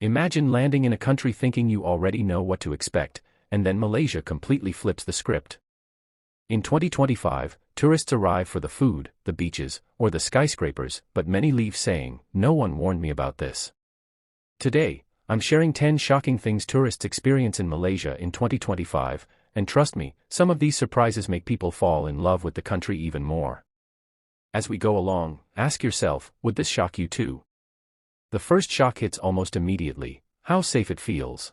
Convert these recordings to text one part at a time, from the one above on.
Imagine landing in a country thinking you already know what to expect, and then Malaysia completely flips the script. In 2025, tourists arrive for the food, the beaches, or the skyscrapers, but many leave saying, "No one warned me about this." Today, I'm sharing 10 shocking things tourists experience in Malaysia in 2025, and trust me, some of these surprises make people fall in love with the country even more. As we go along, ask yourself, would this shock you too? The first shock hits almost immediately: how safe it feels.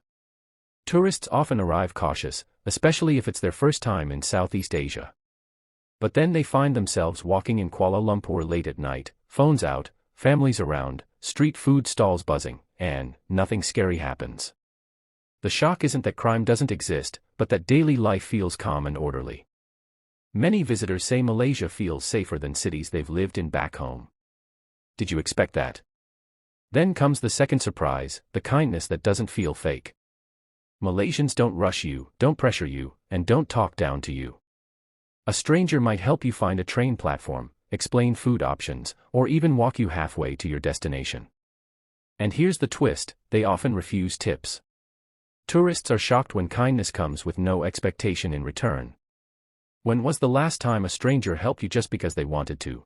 Tourists often arrive cautious, especially if it's their first time in Southeast Asia. But then they find themselves walking in Kuala Lumpur late at night, phones out, families around, street food stalls buzzing, and nothing scary happens. The shock isn't that crime doesn't exist, but that daily life feels calm and orderly. Many visitors say Malaysia feels safer than cities they've lived in back home. Did you expect that? Then comes the second surprise: the kindness that doesn't feel fake. Malaysians don't rush you, don't pressure you, and don't talk down to you. A stranger might help you find a train platform, explain food options, or even walk you halfway to your destination. And here's the twist: they often refuse tips. Tourists are shocked when kindness comes with no expectation in return. When was the last time a stranger helped you just because they wanted to?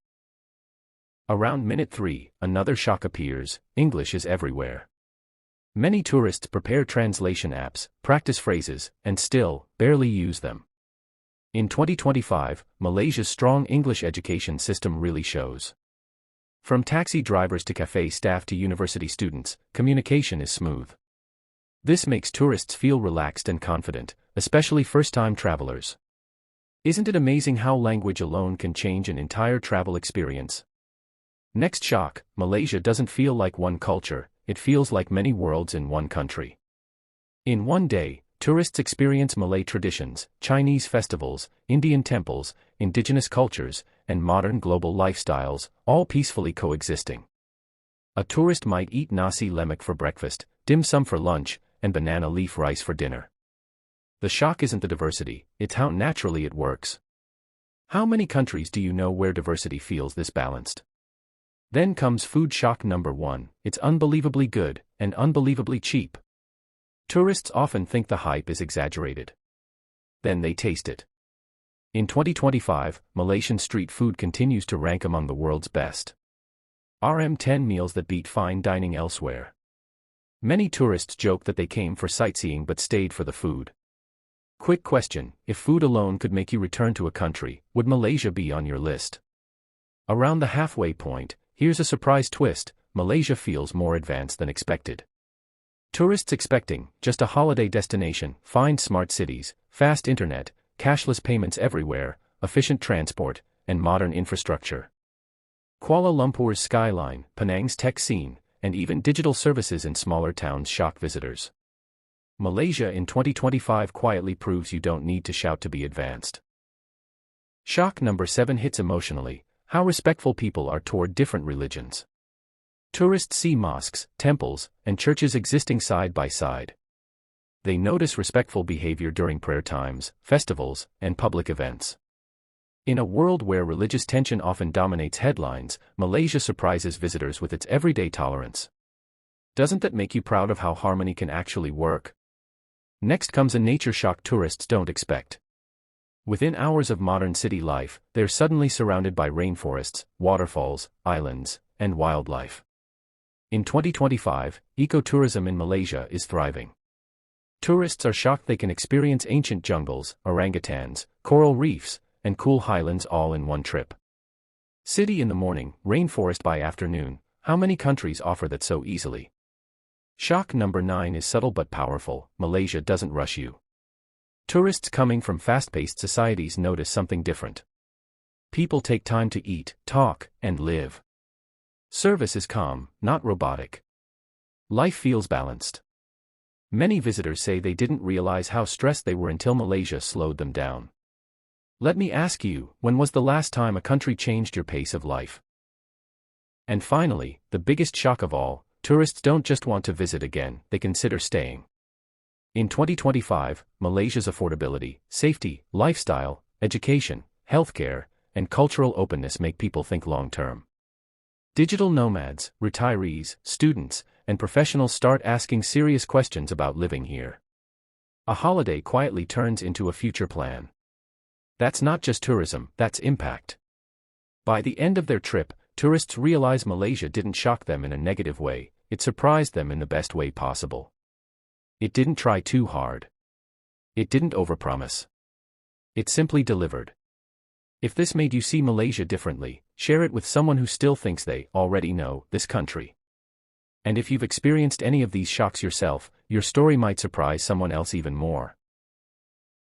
Around minute 3, another shock appears: English is everywhere. Many tourists prepare translation apps, practice phrases, and still, barely use them. In 2025, Malaysia's strong English education system really shows. From taxi drivers to cafe staff to university students, communication is smooth. This makes tourists feel relaxed and confident, especially first-time travelers. Isn't it amazing how language alone can change an entire travel experience? Next shock: Malaysia doesn't feel like one culture, it feels like many worlds in one country. In one day, tourists experience Malay traditions, Chinese festivals, Indian temples, indigenous cultures, and modern global lifestyles, all peacefully coexisting. A tourist might eat nasi lemak for breakfast, dim sum for lunch, and banana leaf rice for dinner. The shock isn't the diversity, it's how naturally it works. How many countries do you know where diversity feels this balanced? Then comes food shock number 1: it's unbelievably good, and unbelievably cheap. Tourists often think the hype is exaggerated. Then they taste it. In 2025, Malaysian street food continues to rank among the world's best. RM10 meals that beat fine dining elsewhere. Many tourists joke that they came for sightseeing but stayed for the food. Quick question: if food alone could make you return to a country, would Malaysia be on your list? Around the halfway point, here's a surprise twist: Malaysia feels more advanced than expected. Tourists expecting just a holiday destination find smart cities, fast internet, cashless payments everywhere, efficient transport, and modern infrastructure. Kuala Lumpur's skyline, Penang's tech scene, and even digital services in smaller towns shock visitors. Malaysia in 2025 quietly proves you don't need to shout to be advanced. Shock number 7 hits emotionally: how respectful people are toward different religions. Tourists see mosques, temples, and churches existing side by side. They notice respectful behavior during prayer times, festivals, and public events. In a world where religious tension often dominates headlines, Malaysia surprises visitors with its everyday tolerance. Doesn't that make you proud of how harmony can actually work? Next comes a nature shock tourists don't expect. Within hours of modern city life, they're suddenly surrounded by rainforests, waterfalls, islands, and wildlife. In 2025, ecotourism in Malaysia is thriving. Tourists are shocked they can experience ancient jungles, orangutans, coral reefs, and cool highlands all in one trip. City in the morning, rainforest by afternoon. How many countries offer that so easily? Shock number 9 is subtle but powerful: Malaysia doesn't rush you. Tourists coming from fast-paced societies notice something different. People take time to eat, talk, and live. Service is calm, not robotic. Life feels balanced. Many visitors say they didn't realize how stressed they were until Malaysia slowed them down. Let me ask you, when was the last time a country changed your pace of life? And finally, the biggest shock of all: tourists don't just want to visit again, they consider staying. In 2025, Malaysia's affordability, safety, lifestyle, education, healthcare, and cultural openness make people think long-term. Digital nomads, retirees, students, and professionals start asking serious questions about living here. A holiday quietly turns into a future plan. That's not just tourism, that's impact. By the end of their trip, tourists realize Malaysia didn't shock them in a negative way, it surprised them in the best way possible. It didn't try too hard. It didn't overpromise. It simply delivered. If this made you see Malaysia differently, share it with someone who still thinks they already know this country. And if you've experienced any of these shocks yourself, your story might surprise someone else even more.